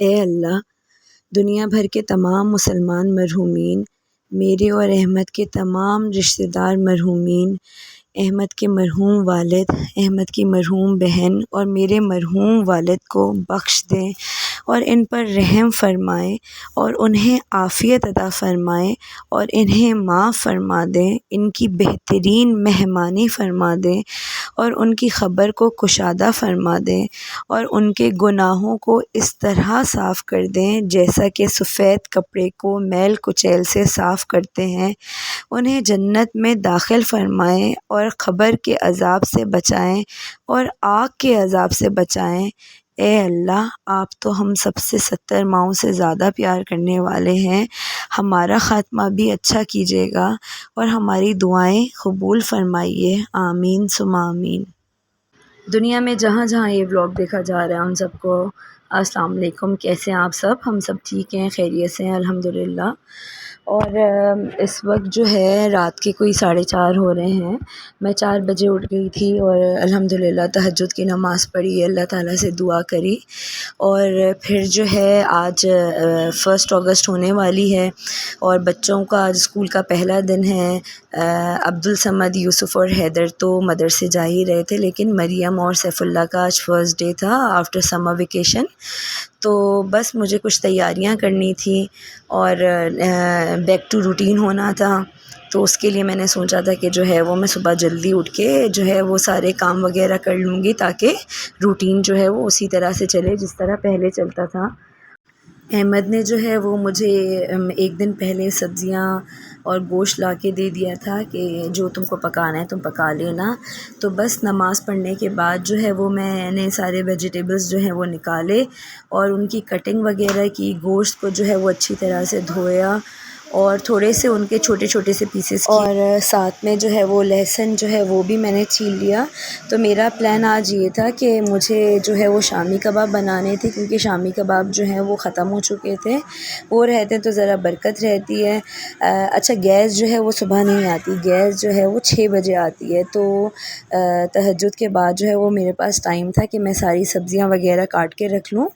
ए अल्लाह, दुनिया भर के तमाम मुसलमान मरहूमीन, मेरे और अहमद के तमाम रिश्तेदार मरहूमीन, अहमद के मरहूम वालिद, अहमद की मरहूम बहन और मेरे मरहूम वालिद को बख्श दें और इन पर रहम फ़रमाएँ और उन्हें आफ़ियत अता फ़रमाएँ और इन्हें माफ़ फ़रमा दें, इनकी बेहतरीन मेहमानी फ़रमा दें और उनकी ख़बर को कुशादा फ़रमा दें और उनके गुनाहों को इस तरह साफ़ कर दें जैसा कि सफ़ेद कपड़े को मैल कुचैल से साफ़ करते हैं। उन्हें जन्नत में दाखिल फ़रमाएँ और ख़बर के अज़ाब से बचाएँ और आग के अज़ाब से बचाएँ। ए अल्लाह, आप तो हम सबसे 70 माओं से ज़्यादा प्यार करने वाले हैं, हमारा ख़ात्मा भी अच्छा कीजिएगा और हमारी दुआएं कबूल फ़रमाइए। आमीन सुम्मा आमीन। दुनिया में जहाँ जहाँ ये व्लॉग देखा जा रहा है उन सबको अस्सलाम वालेकुम। कैसे हैं आप सब? हम सब ठीक हैं, खैरियत से हैं अल्हम्दुलिल्लाह। और इस वक्त जो है रात के कोई 4:30 हो रहे हैं। मैं 4 बजे उठ गई थी और अल्हम्दुलिल्लाह तहज्जुद की नमाज़ पढ़ी, अल्लाह ताला से दुआ करी और फिर जो है आज 1 अगस्त होने वाली है और बच्चों का आज स्कूल का पहला दिन है। अब्दुल समद, यूसुफ़ और हैदर तो मदरसे जा ही रहे थे, लेकिन मरियम और सैफ़ुल्लाह का आज फ़र्स्ट डे था आफ्टर समर वेकेशन। तो बस मुझे कुछ तैयारियां करनी थी और बैक टू रूटीन होना था। तो उसके लिए मैंने सोचा था कि जो है वो मैं सुबह जल्दी उठ के जो है वो सारे काम वगैरह कर लूँगी ताकि रूटीन जो है वो उसी तरह से चले जिस तरह पहले चलता था। अहमद ने जो है वो मुझे एक दिन पहले सब्ज़ियां और गोश्त ला के दे दिया था कि जो तुमको पकाना है तुम पका लेना। तो बस नमाज़ पढ़ने के बाद जो है वो मैंने सारे वेजिटेबल्स जो हैं वो निकाले और उनकी कटिंग वगैरह की, गोश्त को जो है वो अच्छी तरह से धोया और थोड़े से उनके छोटे छोटे से पीसेस और साथ में जो है वो लहसुन जो है वो भी मैंने छील लिया। तो मेरा प्लान आज ये था कि मुझे जो है वो शामी कबाब बनाने थे, क्योंकि शामी कबाब जो है वो ख़त्म हो चुके थे। वो रहते तो ज़रा बरकत रहती है। अच्छा, गैस जो है वो सुबह नहीं आती, गैस जो है वो 6 बजे आती है। तो तहज्जुद के बाद जो है वो मेरे पास टाइम था कि मैं सारी सब्ज़ियाँ वगैरह काट के रख लूँ।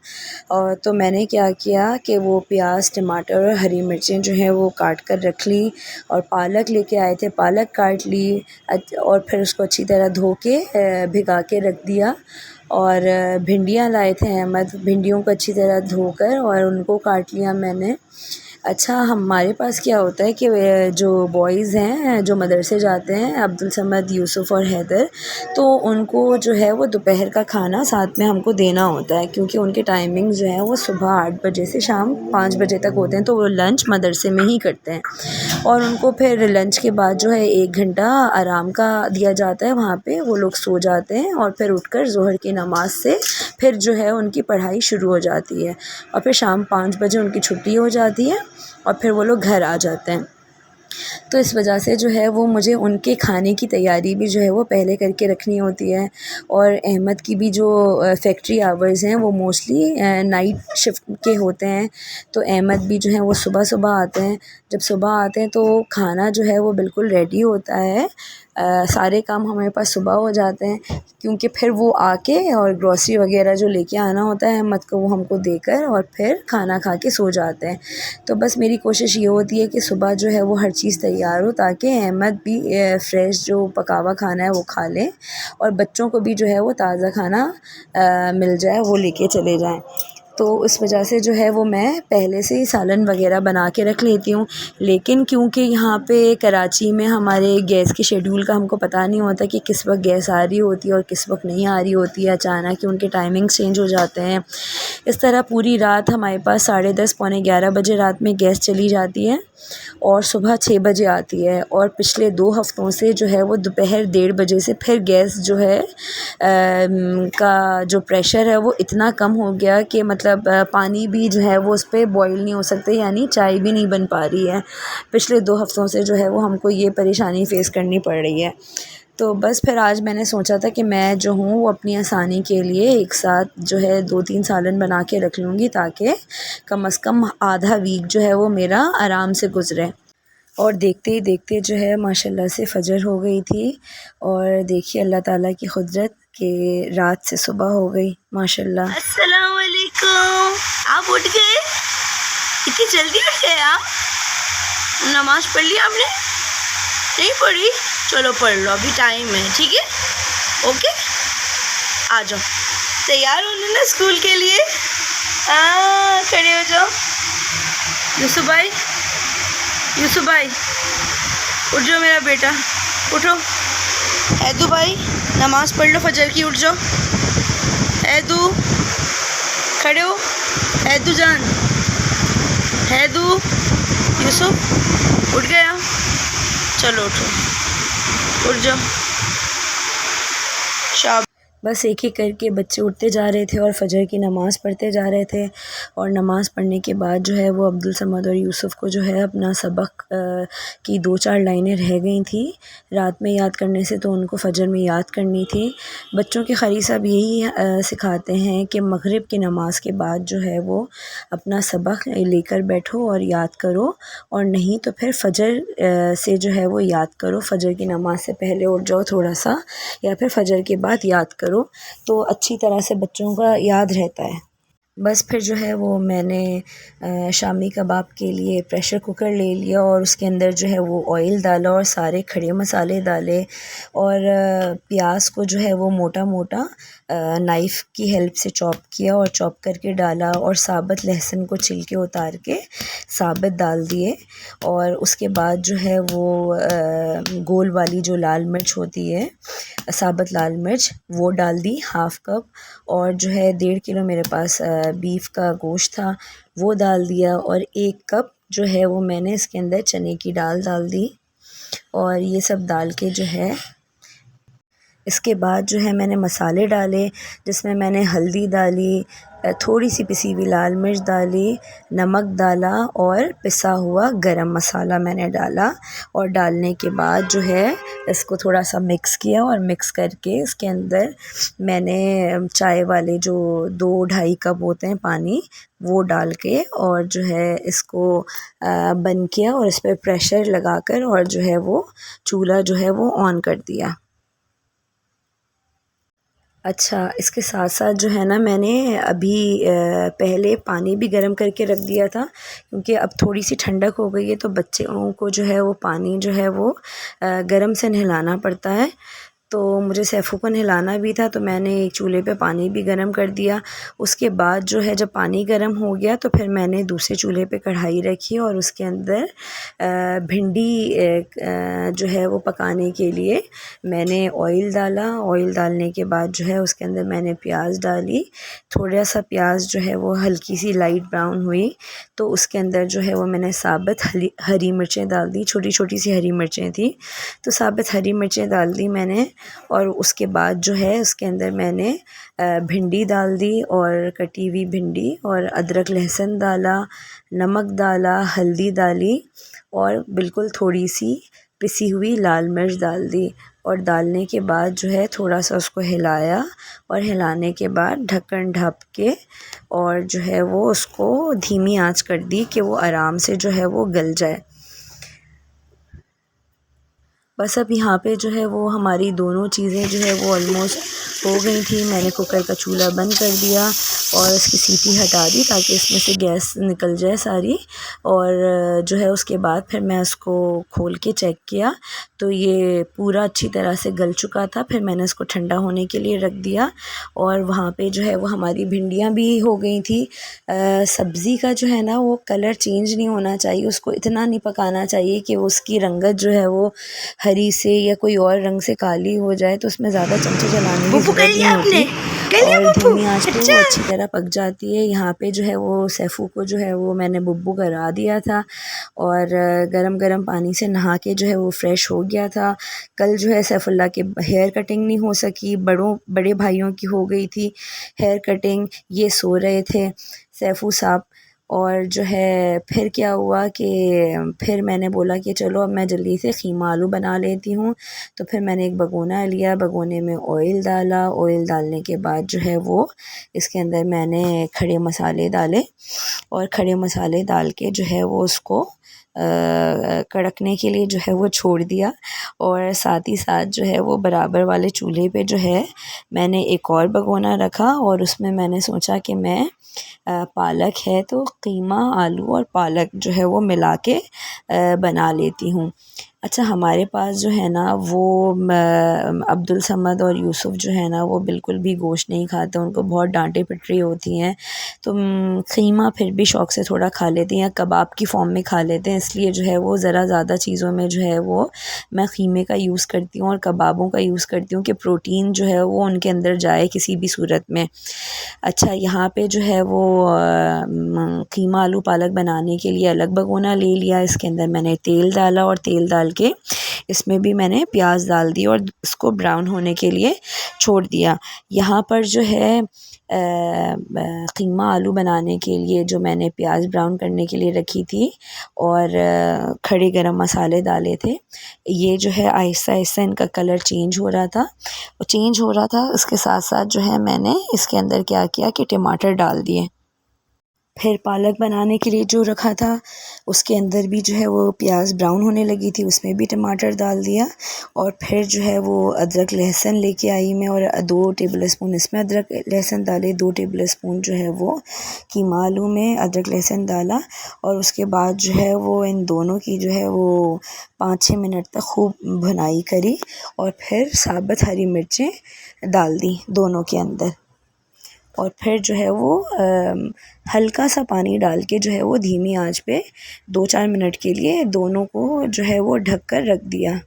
और तो मैंने क्या किया कि वो प्याज, टमाटर और हरी मिर्चें जो हैं वो काट कर रख ली और पालक लेके आए थे, पालक काट ली और फिर उसको अच्छी तरह धो के भिगा के रख दिया। और भिंडियाँ लाए थे अहमद, भिंडियों को अच्छी तरह धोकर और उनको काट लिया मैंने। अच्छा, हमारे पास क्या होता है कि जो बॉयज़ हैं जो मदरसे जाते हैं, अब्दुल समद, यूसुफ़ और हैदर, तो उनको जो है वो दोपहर का खाना साथ में हमको देना होता है, क्योंकि उनके टाइमिंग जो है वो सुबह 8 बजे से शाम 5 बजे तक होते हैं। तो वो लंच मदरसे में ही करते हैं और उनको फिर लंच के बाद जो है 1 घंटा आराम का दिया जाता है। वहाँ पे वो लोग सो जाते हैं और फिर उठकर ज़ोहर की नमाज़ से फिर जो है उनकी पढ़ाई शुरू हो जाती है और फिर शाम 5 बजे उनकी छुट्टी हो जाती है और फिर वो लोग घर आ जाते हैं। तो इस वजह से जो है वो मुझे उनके खाने की तैयारी भी जो है वो पहले करके रखनी होती है। और अहमद की भी जो फैक्ट्री आवर्स हैं वो मोस्टली नाइट शिफ्ट के होते हैं। तो अहमद भी जो है वो सुबह सुबह आते हैं। जब सुबह आते हैं तो खाना जो है वो बिल्कुल रेडी होता है। सारे काम हमारे पास सुबह हो जाते हैं, क्योंकि फिर वो आके और ग्रॉसरी वगैरह जो लेके आना होता है अहमद को, वो हमको देकर और फिर खाना खा के सो जाते हैं। तो बस मेरी कोशिश ये होती है कि सुबह जो है वो हर चीज़ तैयार हो ताकि अहमद भी फ्रेश जो पका हुआ खाना है वो खा लें और बच्चों को भी जो है वो ताज़ा खाना मिल जाए, वो लेके चले जाएं। तो इस वजह से जो है वो मैं पहले से ही सालन वगैरह बना के रख लेती हूँ। लेकिन क्योंकि यहाँ पे कराची में हमारे गैस के शेड्यूल का हमको पता नहीं होता कि किस वक्त गैस आ रही होती है और किस वक्त नहीं आ रही होती है, अचानक कि उनके टाइमिंग्स चेंज हो जाते हैं। इस तरह पूरी रात हमारे पास 10:30 पौने 11 बजे रात में गैस चली जाती है और सुबह 6 बजे आती है। और पिछले 2 हफ़्तों से जो है वो दोपहर 1:30 बजे से फिर गैस जो है का जो प्रेशर है वो इतना कम हो गया कि मतलब पानी भी जो है वो उस पर बॉईल नहीं हो सकते, यानी चाय भी नहीं बन पा रही है। पिछले 2 हफ़्तों से जो है वो हमको ये परेशानी फ़ेस करनी पड़ रही है। तो बस फिर आज मैंने सोचा था कि मैं जो हूँ वो अपनी आसानी के लिए एक साथ जो है 2-3 सालन बना के रख लूँगी ताकि कम से कम आधा वीक जो है वो मेरा आराम से गुज़रे। और देखते ही देखते जो है माशाल्लाह से फ़जर हो गई थी और देखिए अल्लाह ताला की क़ुदरत कि रात से सुबह हो गई माशाल्लाह। अस्सलाम वालेकुम। आप उठ गए, इतनी जल्दी उठ गए आप? नमाज पढ़ ली आपने? नहीं पढ़ी? चलो पढ़ लो, अभी टाइम है, ठीक है, ओके। आ जाओ, तैयार होने ना स्कूल के लिए। खड़े हो जाओ। यूसुफ भाई, यूसुफ भाई उठ जाओ मेरा बेटा, उठो। ऐदू भाई नमाज पढ़ लो फजर की, उठ जाओ। ऐदू खड़े हो, ऐदू जान, ऐदू, यूसुफ उठ गया, चलो उठो, उठ जाओ। शाबाश। बस एक एक करके बच्चे उठते जा रहे थे और फजर की नमाज़ पढ़ते जा रहे थे। और नमाज़ पढ़ने के बाद जो है वो अब्दुल समद और यूसुफ को जो है अपना सबक की 2-4 लाइनें रह गई थी रात में याद करने से, तो उनको फजर में याद करनी थी। बच्चों के क़ारी साहब यही सिखाते हैं कि मग़रिब की नमाज़ के बाद जो है वो अपना सबक लेकर बैठो और याद करो, और नहीं तो फिर फजर से जो है वो याद करो। फजर की नमाज़ से पहले उठ जाओ थोड़ा सा, या फिर फजर के बाद याद करो, तो अच्छी तरह से बच्चों का याद रहता है। बस फिर जो है वो मैंने शामी कबाब के लिए प्रेशर कुकर ले लिया और उसके अंदर जो है वो ऑयल डाला और सारे खड़े मसाले डाले, और प्याज को जो है वो मोटा मोटा नाइफ़ की हेल्प से चॉप किया और चॉप करके डाला, और साबुत लहसुन को छिलके उतार के साबुत डाल दिए। और उसके बाद जो है वो गोल वाली जो लाल मिर्च होती है, साबुत लाल मिर्च, वो डाल दी 1/2 कप। और जो है 1.5 किलो मेरे पास बीफ का गोश्त था, वो डाल दिया। और 1 कप जो है वो मैंने इसके अंदर चने की दाल डाल दी। और ये सब डाल के जो है इसके बाद जो है मैंने मसाले डाले, जिसमें मैंने हल्दी डाली, थोड़ी सी पिसी हुई लाल मिर्च डाली, नमक डाला और पिसा हुआ गरम मसाला मैंने डाला। और डालने के बाद जो है इसको थोड़ा सा मिक्स किया, और मिक्स करके इसके अंदर मैंने चाय वाले जो 2-2.5 कप होते हैं पानी, वो डाल के और जो है इसको बंद किया, और इस पर प्रेशर लगाकर और जो है वो चूल्हा जो है वो ऑन कर दिया। अच्छा, इसके साथ साथ जो है ना मैंने अभी पहले पानी भी गर्म करके रख दिया था, क्योंकि अब थोड़ी सी ठंडक हो गई है तो बच्चों को जो है वो पानी जो है वो गर्म से नहलाना पड़ता है। तो मुझे सैफ़ू को नहलाना भी था, तो मैंने एक चूल्हे पे पानी भी गर्म कर दिया। उसके बाद जो है जब पानी गर्म हो गया तो फिर मैंने दूसरे चूल्हे पे कढ़ाई रखी, और उसके अंदर भिंडी जो है वो पकाने के लिए मैंने ऑयल डाला। ऑयल डालने के बाद जो है उसके अंदर मैंने प्याज डाली। थोड़ा सा प्याज जो है वो हल्की सी लाइट ब्राउन हुई, तो उसके अंदर जो है वो मैंने साबुत हरी मिर्चें डाल दी, छोटी छोटी सी हरी मिर्चें थी, तो साबुत हरी मिर्चें डाल दी मैंने। और उसके बाद जो है उसके अंदर मैंने भिंडी डाल दी, और कटी हुई भिंडी, और अदरक लहसुन डाला, नमक डाला, हल्दी डाली, और बिल्कुल थोड़ी सी पिसी हुई लाल मिर्च डाल दी। और डालने के बाद जो है थोड़ा सा उसको हिलाया, और हिलाने के बाद ढक्कन ढक के और जो है वो उसको धीमी आंच कर दी कि वो आराम से जो है वो गल जाए। बस अब यहाँ पे जो है वो हमारी दोनों चीज़ें जो है वो ऑलमोस्ट हो गई थी। मैंने कुकर का चूल्हा बंद कर दिया और इसकी सीटी हटा दी ताकि इसमें से गैस निकल जाए सारी। और जो है उसके बाद फिर मैं उसको खोल के चेक किया तो ये पूरा अच्छी तरह से गल चुका था। फिर मैंने इसको ठंडा होने के लिए रख दिया, और वहाँ पे जो है वो हमारी भिंडियाँ भी हो गई थी। सब्ज़ी का जो है ना वो कलर चेंज नहीं होना चाहिए, उसको इतना नहीं पकाना चाहिए कि उसकी रंगत जो है वो हरी से या कोई और रंग से काली हो जाए, तो उसमें ज़्यादा चमचे चलाने की ज़रूरत नहीं होती, और धीमी आंच पे वो अच्छी तरह पक जाती है। यहाँ पे जो है वो सैफू को जो है वो मैंने बुब्बू करा दिया था, और गरम गरम पानी से नहा के जो है वो फ़्रेश हो गया था। कल जो है सैफुल्लाह के हेयर कटिंग नहीं हो सकी, बड़े भाइयों की हो गई थी हेयर कटिंग, ये सो रहे थे सैफू साहब। और जो है फिर क्या हुआ कि फिर मैंने बोला कि चलो अब मैं जल्दी से ख़ीमा आलू बना लेती हूँ। तो फिर मैंने एक भगोना लिया, भगोने में ऑयल डाला। ऑयल डालने के बाद जो है वो इसके अंदर मैंने खड़े मसाले डाले, और खड़े मसाले डाल के जो है वो उसको कड़कने के लिए जो है वो छोड़ दिया। और साथ ही साथ जो है वो बराबर वाले चूल्हे पे जो है मैंने एक और भगोना रखा और उसमें मैंने सोचा कि मैं पालक है तो कीमा आलू और पालक जो है वो मिला के बना लेती हूँ। अच्छा, हमारे पास जो है ना वो अब्दुल समद और यूसुफ जो है ना वो बिल्कुल भी गोश्त नहीं खाते, उनको बहुत डांटे पिटरी होती हैं। तो कीमा फिर भी शौक़ से थोड़ा खा लेते हैं, कबाब की फ़ॉर्म में खा लेते हैं, इसलिए जो है वो ज़रा ज़्यादा चीज़ों में जो है वो मैं कीमे का यूज़ करती हूँ और कबाबों का यूज़ करती हूँ कि प्रोटीन जो है वो उनके अंदर जाए किसी भी सूरत में। अच्छा, यहाँ पे जो है वो कीमा आलू पालक बनाने के लिए अलग भगोना ले लिया। इसके अंदर मैंने तेल डाला और तेल डाल के इसमें भी मैंने प्याज डाल दी और इसको ब्राउन होने के लिए छोड़ दिया। यहाँ पर जो है कीमा आलू बनाने के लिए जो मैंने प्याज ब्राउन करने के लिए रखी थी और खड़े गरम मसाले डाले थे, ये जो है आहिस्ता आहिस्ता इनका कलर चेंज हो रहा था और चेंज हो रहा था। इसके साथ साथ जो है मैंने इसके अंदर क्या किया कि टमाटर डाल दिए। फिर पालक बनाने के लिए जो रखा था उसके अंदर भी जो है वो प्याज ब्राउन होने लगी थी, उसमें भी टमाटर डाल दिया। और फिर जो है वो अदरक लहसुन लेके आई मैं और 2 टेबल स्पून इसमें अदरक लहसुन डाले, 2 टेबल स्पून जो है वो कीमा आलू में अदरक लहसुन डाला। और उसके बाद जो है वो इन दोनों की जो है वो 5-6 मिनट तक खूब भुनाई करी और फिर साबुत हरी मिर्चें डाल दी दोनों के अंदर। और फिर जो है वो हल्का सा पानी डाल के जो है वो धीमी आंच पे 2-4 मिनट के लिए दोनों को जो है वो ढक कर रख दिया।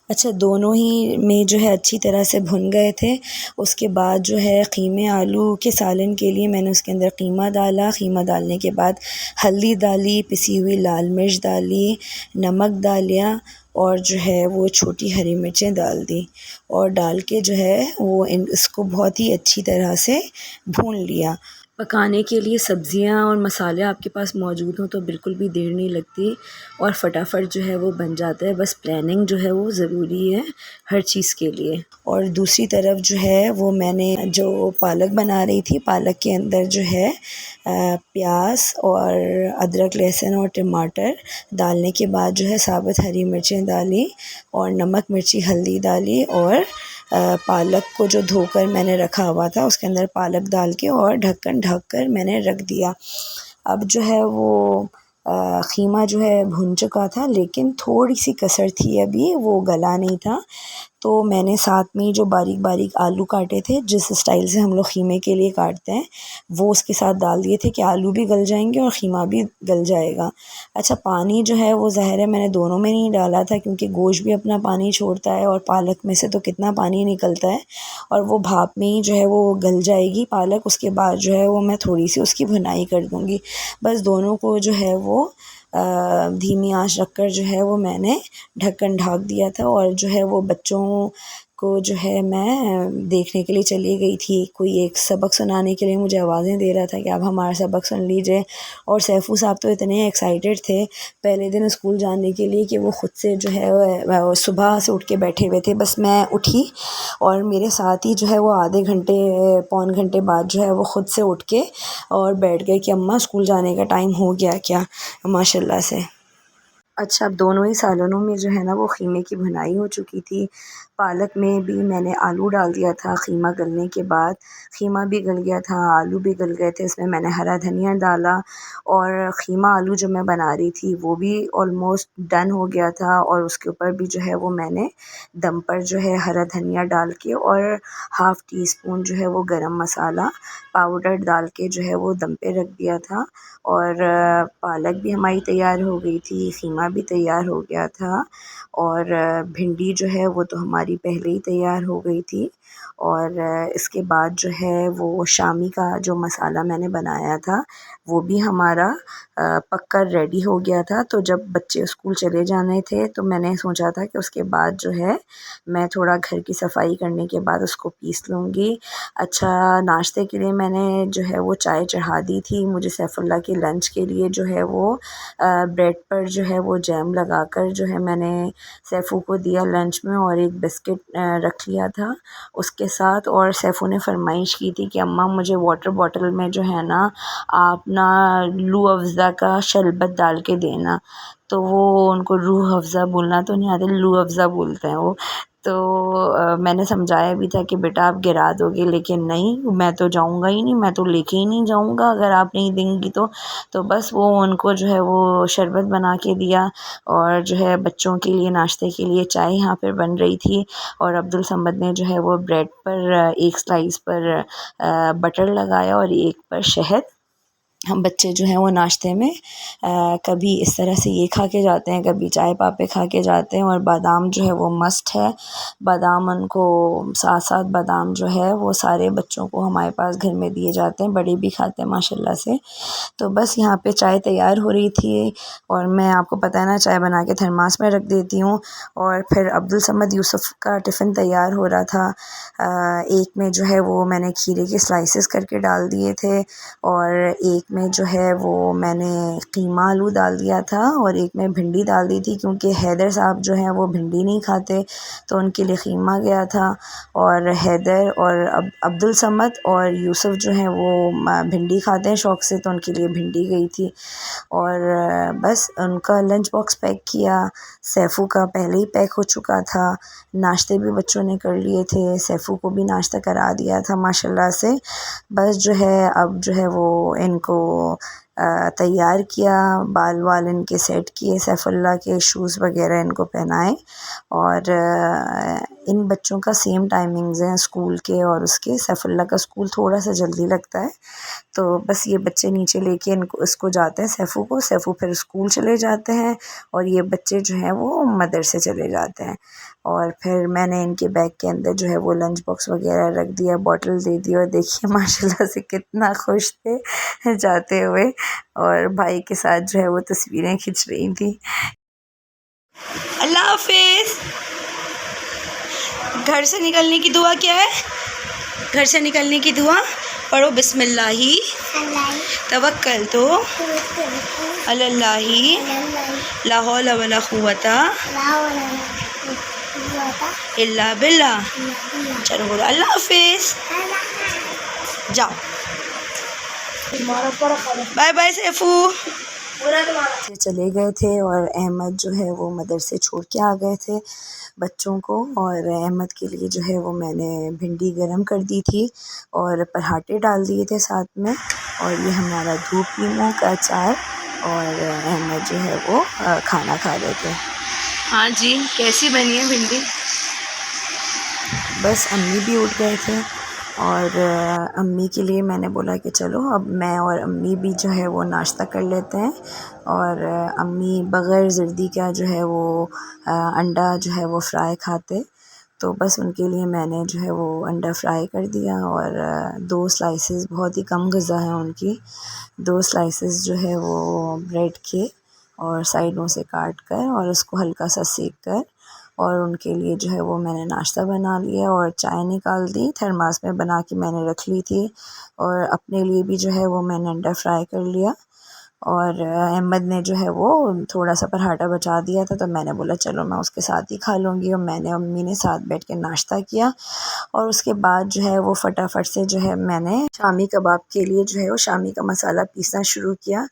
अच्छा, दोनों ही में जो है अच्छी तरह से भुन गए थे। उसके बाद जो है कीमे आलू के सालन के लिए मैंने उसके अंदर कीमा डाला। कीमा डालने के बाद हल्दी डाली, पिसी हुई लाल मिर्च डाली, नमक डाला और जो है वो छोटी हरी मिर्चें डाल दी और डाल के जो है वो इसको बहुत ही अच्छी तरह से भून लिया। पकाने के लिए सब्ज़ियाँ और मसाले आपके पास मौजूद हों तो बिल्कुल भी देर नहीं लगती और फटाफट जो है वो बन जाता है। बस प्लानिंग जो है वो ज़रूरी है हर चीज़ के लिए। और दूसरी तरफ जो है वो मैंने जो पालक बना रही थी, पालक के अंदर जो है प्याज और अदरक लहसुन और टमाटर डालने के बाद जो है साबुत हरी मिर्चें डाली और नमक मिर्ची हल्दी डाली और पालक को जो धोकर मैंने रखा हुआ था उसके अंदर पालक डाल के और ढक्कन ढक कर मैंने रख दिया। अब जो है वो कीमा जो है भुन चुका था लेकिन थोड़ी सी कसर थी, अभी वो गला नहीं था। तो मैंने साथ में ही जो बारीक बारीक आलू काटे थे, जिस स्टाइल से हम लोग कीमे के लिए काटते हैं, वो उसके साथ डाल दिए थे कि आलू भी गल जाएंगे और कीमा भी गल जाएगा। अच्छा, पानी जो है वो ज़ाहिर है मैंने दोनों में नहीं डाला था क्योंकि गोश्त भी अपना पानी छोड़ता है और पालक में से तो कितना पानी निकलता है और वो भाप में ही जो है वो गल जाएगी पालक। उसके बाद जो है वो मैं थोड़ी सी उसकी भुनाई कर दूँगी। बस दोनों को जो है वो धीमी आंच रखकर जो है वो मैंने ढक्कन ढक दिया था। और जो है वो बच्चों को जो है मैं देखने के लिए चली गई थी। कोई एक सबक सुनाने के लिए मुझे आवाज़ें दे रहा था कि आप हमारा सबक सुन लीजिए। और सैफू साहब तो इतने एक्साइटेड थे पहले दिन स्कूल जाने के लिए कि वो ख़ुद से जो है सुबह से उठ के बैठे हुए थे। बस मैं उठी और मेरे साथ ही जो है वो आधे घंटे पौन घंटे बाद जो है वो ख़ुद से उठ के और बैठ गए कि अम्मा स्कूल जाने का टाइम हो गया क्या, माशाल्लाह से। अच्छा, अब दोनों ही सालनों में जो है ना वो कीमे की भुनाई हो चुकी थी। पालक में भी मैंने आलू डाल दिया था कीमा गलने के बाद, कीमा भी गल गया था, आलू भी गल गए थे। इसमें मैंने हरा धनिया डाला और कीमा आलू जो मैं बना रही थी वो भी ऑलमोस्ट डन हो गया था। और उसके ऊपर भी जो है वो मैंने दम पर जो है हरा धनिया डाल के और हाफ़ टी स्पून जो है वो गरम मसाला पाउडर डाल के जो है वो दम पे रख दिया था। और पालक भी हमारी तैयार हो गई थी, कीमा भी तैयार हो गया था और भिंडी जो है वो तो हमारी पहले ही तैयार हो गई थी। और इसके बाद जो है वो शामी का जो मसाला मैंने बनाया था वो भी हमारा पककर रेडी हो गया था। तो जब बच्चे स्कूल चले जाने थे तो मैंने सोचा था कि उसके बाद जो है मैं थोड़ा घर की सफाई करने के बाद उसको पीस लूँगी। अच्छा, नाश्ते के लिए मैंने जो है वो चाय चढ़ा दी थी। मुझे सैफुल्लाह के लंच के लिए जो है वो ब्रेड पर जो है वो जैम लगाकर जो है मैंने सैफ़ू को दिया लंच में, और एक बिस्किट रख लिया था उसके साथ। और सैफ़ू ने फरमाइश की थी कि अम्मा मुझे वाटर बॉटल में जो है ना आप ना रूह अफ़ज़ा का शरबत डाल के देना। तो वो उनको रूह अफ़ज़ा बोलना तो नहीं आता, रूह अफ़ज़ा बोलते हैं वो। तो मैंने समझाया भी था कि बेटा आप गिरा दोगे, लेकिन नहीं, मैं तो जाऊंगा ही नहीं, मैं तो लेके ही नहीं जाऊंगा अगर आप नहीं देंगी तो बस वो उनको जो है वो शरबत बना के दिया। और जो है बच्चों के लिए नाश्ते के लिए चाय यहाँ पर बन रही थी, और अब्दुल समद ने जो है वो ब्रेड पर एक स्लाइस पर बटर लगाया और एक पर शहद। हम बच्चे जो हैं वो नाश्ते में कभी इस तरह से ये खा के जाते हैं, कभी चाय पापे खा के जाते हैं। और बादाम जो है वो मस्ट है, बादाम उनको साथ साथ बादाम जो है वो सारे बच्चों को हमारे पास घर में दिए जाते हैं, बड़े भी खाते हैं माशाल्लाह से। तो बस यहाँ पे चाय तैयार हो रही थी, और मैं आपको पता है ना चाय बना के थर्मास में रख देती हूँ। और फिर अब्दुल समद यूसुफ़ का टिफ़िन तैयार हो रहा था। एक में जो है वो मैंने खीरे के स्लाइसेस करके डाल दिए थे, और एक में जो है वो मैंने कीमा आलू डाल दिया था, और एक में भिंडी डाल दी थी, क्योंकि हैदर साहब जो हैं वो भिंडी नहीं खाते, तो उनके लिए कीमा गया था। और हैदर और अब्दुल समद और यूसुफ़ जो हैं वो भिंडी खाते हैं शौक़ से, तो उनके लिए भिंडी गई थी। और बस उनका लंच बॉक्स पैक किया। सैफ़ू का पहले ही पैक हो चुका था, नाश्ते भी बच्चों ने कर लिए थे, सैफ़ू को भी नाश्ता करा दिया था माशाल्लाह से। बस जो है अब जो है वो इनको तैयार किया, बाल वाल इनके सेट किए, सैफ़ुल्लाह के शूज़ वग़ैरह इनको पहनाए। और इन बच्चों का सेम टाइमिंग्स हैं स्कूल के और उसके। सैफ़ुल्लाह का स्कूल थोड़ा सा जल्दी लगता है, तो बस ये बच्चे नीचे लेके इनको इसको जाते हैं सैफ़ू को, सैफ़ू फिर स्कूल चले जाते हैं, और ये बच्चे जो हैं वो मदरसे चले जाते हैं। और फिर मैंने इनके बैग के अंदर जो है वो लंच बॉक्स वग़ैरह रख दिया, बॉटल दे दी, और देखिए माशाल्लाह से कितना खुश थे जाते हुए, और भाई के साथ जो है वो तस्वीरें खिंच रही थी। अल्लाह हाफ़िज़। घर से निकलने की दुआ क्या है? घर से निकलने की दुआ पढ़ो, बिस्मिल्लाही तवक्कलतु अलल्लाही ला हौला वला कुव्वता इल्ला बिल्लाह। चलो बोलो अल्लाह हाफ़िज़, जाओ, बाय बाय सैफू। चले गए थे, और अहमद जो है वो मदरसे छोड़ के आ गए थे बच्चों को। और अहमद के लिए जो है वो मैंने भिंडी गरम कर दी थी और पराठे डाल दिए थे साथ में, और ये हमारा धूप लीमों का अचार, और अहमद जो है वो खाना खा रहे थे। हाँ जी, कैसी बनी है भिंडी? बस अम्मी भी उठ गए थे, और अम्मी के लिए मैंने बोला कि चलो अब मैं और अम्मी भी जो है वो नाश्ता कर लेते हैं। और अम्मी बग़ैर ज़र्दी का जो है वो अंडा जो है वो फ्राई खाते, तो बस उनके लिए मैंने जो है वो अंडा फ्राई कर दिया। और 2 स्लाइसेस, बहुत ही कम ग़िज़ा है उनकी, 2 स्लाइसेस जो है वो ब्रेड के, और साइडों से काट कर और उसको हल्का सा सेक कर, और उनके लिए जो है वो मैंने नाश्ता बना लिया, और चाय निकाल दी, थर्मास में बना के मैंने रख ली थी। और अपने लिए भी जो है वो मैंने अंडा फ्राई कर लिया। और अहमद ने जो है वो थोड़ा सा पराठा बचा दिया था, तो मैंने बोला चलो मैं उसके साथ ही खा लूँगी, और मैंने अम्मी ने साथ बैठ के नाश्ता किया। और उसके बाद जो है वो फटाफट से जो है मैंने शामी कबाब के लिए जो है वो शामी का मसाला पीसना शुरू किया।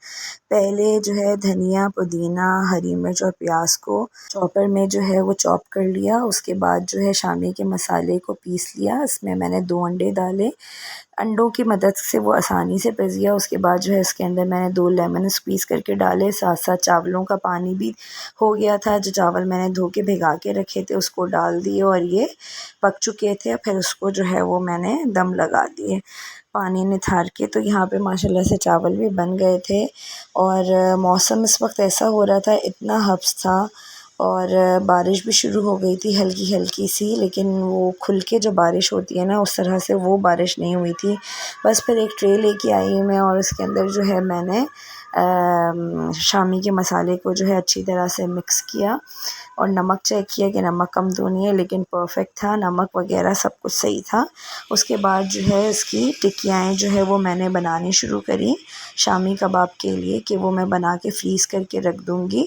पहले जो है धनिया, पुदीना, हरी मिर्च और प्याज को चॉपर में जो है वो चॉप कर लिया। उसके बाद जो है शामी के मसाले को पीस लिया, इसमें मैंने 2 अंडे डाले, अंडों की मदद से वो आसानी से पिस गया। उसके बाद जो है इसके अंदर मैंने 2 लेमन स्क्वीज़ करके डाले, साथ साथ चावलों का पानी भी हो गया था, जो चावल मैंने धो के भिगा के रखे थे उसको डाल दिए, और ये पक चुके थे। फिर उसको जो है वो मैंने दम लगा दिए पानी निथार के। तो यहाँ पे माशाल्लाह से चावल भी बन गए थे, और मौसम इस वक्त ऐसा हो रहा था, इतना हब्स था, और बारिश भी शुरू हो गई थी हल्की हल्की सी, लेकिन वो खुल के जो बारिश होती है ना उस तरह से वो बारिश नहीं हुई थी। बस फिर एक ट्रे लेके आई मैं, और उसके अंदर जो है मैंने शामी के मसाले को जो है अच्छी तरह से मिक्स किया, और नमक चेक किया कि नमक कम तो नहीं है, लेकिन परफेक्ट था, नमक वगैरह सब कुछ सही था। उसके बाद जो है इसकी टिक्कियाँ जो है वो मैंने बनानी शुरू करी शामी कबाब के लिए, कि वो मैं बना के फ्रीज़ करके रख दूँगी।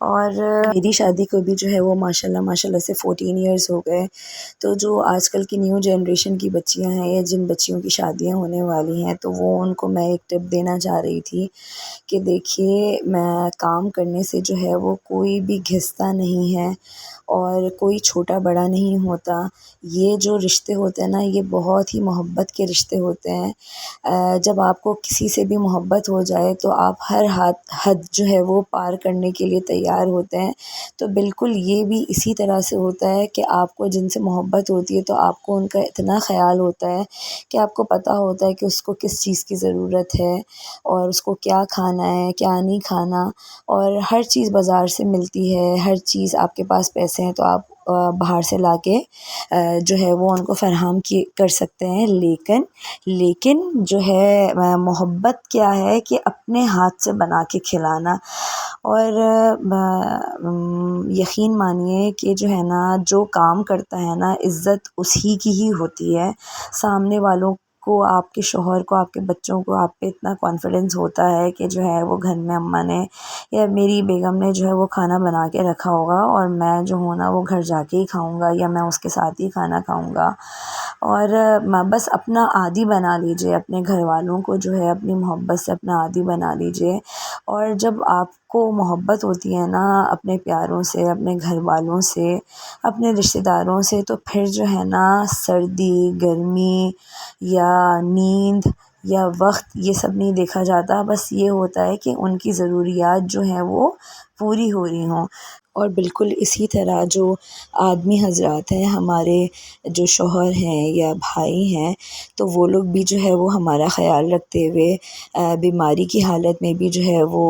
और मेरी शादी को भी जो है वो माशाल्लाह से 14 इयर्स हो गए। तो जो आजकल की न्यू जनरेशन की बच्चियां हैं या जिन बच्चियों की शादियां होने वाली हैं, तो वो उनको मैं एक टिप देना चाह रही थी कि देखिए, मैं काम करने से जो है वो कोई भी घिसता नहीं है और कोई छोटा बड़ा नहीं होता। ये जो रिश्ते होते हैं ना, ये बहुत ही मोहब्बत के रिश्ते होते हैं। जब आपको किसी से भी मोहब्बत हो जाए तो आप हर हद जो है वो पार करने के लिए तैयार होते हैं। तो बिल्कुल ये भी इसी तरह से होता है कि आपको जिनसे मोहब्बत होती है तो आपको उनका इतना ख़याल होता है कि आपको पता होता है कि उसको किस चीज़ की ज़रूरत है और उसको क्या खाना है, क्या नहीं खाना। और हर चीज़ बाज़ार से मिलती है, हर चीज़ आपके पास पैसे हैं तो आप बाहर से लाके जो है वो उनको फ़राहम कर सकते हैं। लेकिन जो है मोहब्बत क्या है कि अपने हाथ से बना के खिलाना। और यकीन मानिए कि जो है ना, जो काम करता है ना, इज़्ज़त उसी की ही होती है। सामने वालों को, आपके शौहर को, आपके बच्चों को आप पे इतना कॉन्फिडेंस होता है कि जो है वो घर में अम्मा ने या मेरी बेगम ने जो है वो खाना बना के रखा होगा और मैं जो हूँ ना वो घर जाके ही खाऊंगा या मैं उसके साथ ही खाना खाऊंगा। और बस अपना आदी बना लीजिए, अपने घर वालों को जो है अपनी मोहब्बत से अपना आदी बना लीजिए। और जब आपको मोहब्बत होती है ना अपने प्यारों से, अपने घर वालों से, अपने रिश्तेदारों से, तो फिर जो है ना, सर्दी, गर्मी या नींद या वक्त, ये सब नहीं देखा जाता। बस ये होता है कि उनकी ज़रूरियात जो हैं वो पूरी हो रही हों। और बिल्कुल इसी तरह जो आदमी हज़रात हैं, हमारे जो शौहर हैं या भाई हैं, तो वो लोग भी जो है वो हमारा ख़याल रखते हुए बीमारी की हालत में भी जो है वो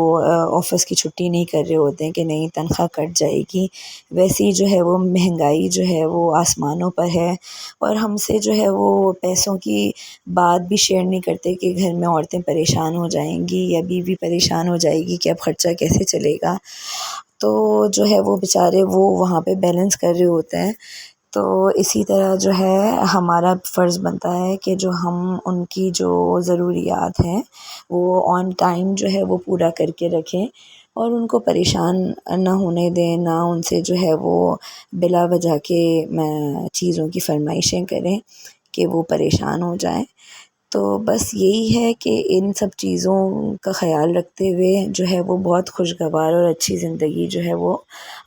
ऑफ़िस की छुट्टी नहीं कर रहे होते हैं कि नहीं तनख्वाह कट जाएगी। वैसे ही जो है वो महंगाई जो है वो आसमानों पर है और हमसे जो है वो पैसों की बात भी शेयर नहीं करते कि घर में औरतें परेशान हो जाएंगी या बीवी परेशान हो जाएगी कि अब ख़र्चा कैसे चलेगा। तो जो है वो बेचारे वो वहाँ पे बैलेंस कर रहे होते हैं। तो इसी तरह जो है हमारा फ़र्ज़ बनता है कि जो हम उनकी जो ज़रूरियात हैं वो ऑन टाइम जो है वो पूरा करके रखें और उनको परेशान ना होने दें, ना उनसे जो है वो बिला वजह के चीज़ों की फ़रमाइशें करें कि वो परेशान हो जाएं। तो बस यही है कि इन सब चीज़ों का ख़याल रखते हुए जो है वो बहुत खुशगवार और अच्छी ज़िंदगी जो है वो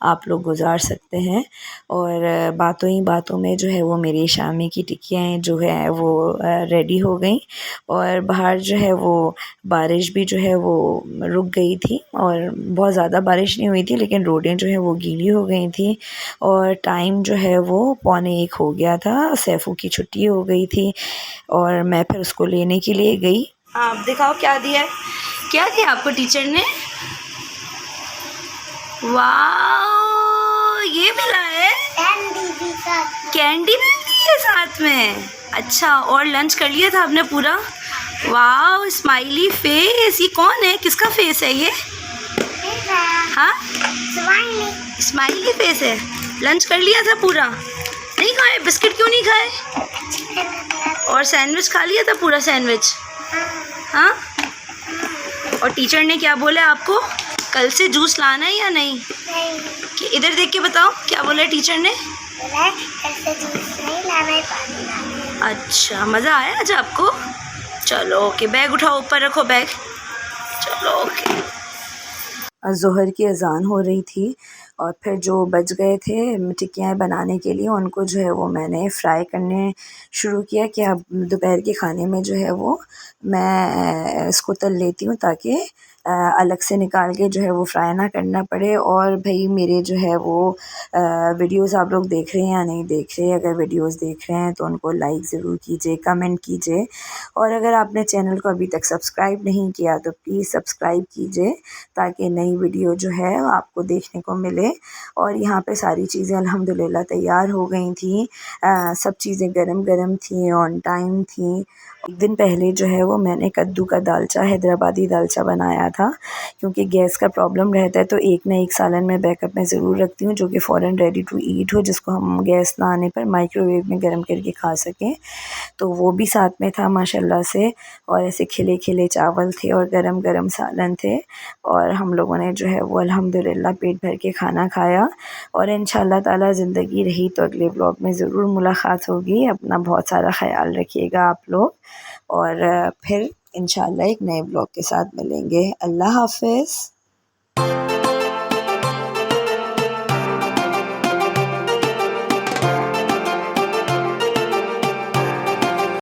आप लोग गुज़ार सकते हैं। और बातों ही बातों में जो है वो मेरी शामी की टिक्कियाँ जो है वो रेडी हो गई और बाहर जो है वो बारिश भी जो है वो रुक गई थी और बहुत ज़्यादा बारिश नहीं हुई थी, लेकिन रोडें जो है वो गीली हो गई थी और टाइम जो है वो 12:45 हो गया था। सैफ़ू की छुट्टी हो गई थी और मैं फिर उसको लेने के लिए गई। आप दिखाओ क्या दिया है, क्या दिया आपको टीचर ने? वाह, ये मिला है कैंडी भी दी है साथ में। अच्छा, और लंच कर लिया था आपने पूरा? वाह, स्माइली फेस। ये कौन है, किसका फेस है ये? हाँ, स्माइली फेस है। लंच कर लिया था पूरा? नहीं खाए? बिस्किट क्यों नहीं खाए? और सैंडविच खा लिया था पूरा सैंडविच? हाँ। और टीचर ने क्या बोला आपको, कल से जूस लाना है या नहीं? कि इधर देख के बताओ क्या बोला टीचर ने? कल से जूस नहीं लाना है, पानी लाना है। अच्छा, मज़ा आया आज आपको? चलो ओके, बैग उठाओ, ऊपर रखो बैग। चलो ओके। ज़ोहर की अज़ान हो रही थी और फिर जो बच गए थे टिक्कियाँ बनाने के लिए, उनको जो है वो मैंने फ्राई करने शुरू किया कि अब दोपहर के खाने में जो है वो मैं इसको तल लेती हूँ ताकि अलग से निकाल के जो है वो फ्राई ना करना पड़े। और भाई मेरे जो है वो वीडियोस आप लोग देख रहे हैं या नहीं देख रहे, अगर वीडियोस देख रहे हैं तो उनको लाइक ज़रूर कीजिए, कमेंट कीजिए और अगर आपने चैनल को अभी तक सब्सक्राइब नहीं किया तो प्लीज़ सब्सक्राइब कीजिए ताकि नई वीडियो जो है आपको देखने को मिले। और यहाँ पे सारी चीज़ें अल्हम्दुलिल्लाह तैयार हो गई थी, सब चीज़ें गरम गरम थी, ऑन टाइम थी एक दिन पहले जो है वो मैंने कद्दू का दालचा, हैदराबादी दालचा बनाया था। क्योंकि गैस का प्रॉब्लम रहता है तो एक ना एक सालन मैं बैकअप में ज़रूर रखती हूँ, जो कि फ़ौरन रेडी टू ईट हो, जिसको हम गैस ना आने पर माइक्रोवेव में गर्म करके खा सकें। तो वो भी साथ में था माशाल्लाह से, और ऐसे खिले खिले चावल थे और गरम गरम सालन थे, और हम लोगों ने जो है वो अल्हम्दुलिल्लाह पेट भर के खाना खाया। और इंशाअल्लाह ताला ज़िंदगी रही तो अगले ब्लॉग में ज़रूर मुलाकात होगी। अपना बहुत सारा ख्याल रखिएगा आप लोग, और फिर इंशाअल्लाह एक नए ब्लॉग के साथ मिलेंगे। अल्लाह हाफ़िज़।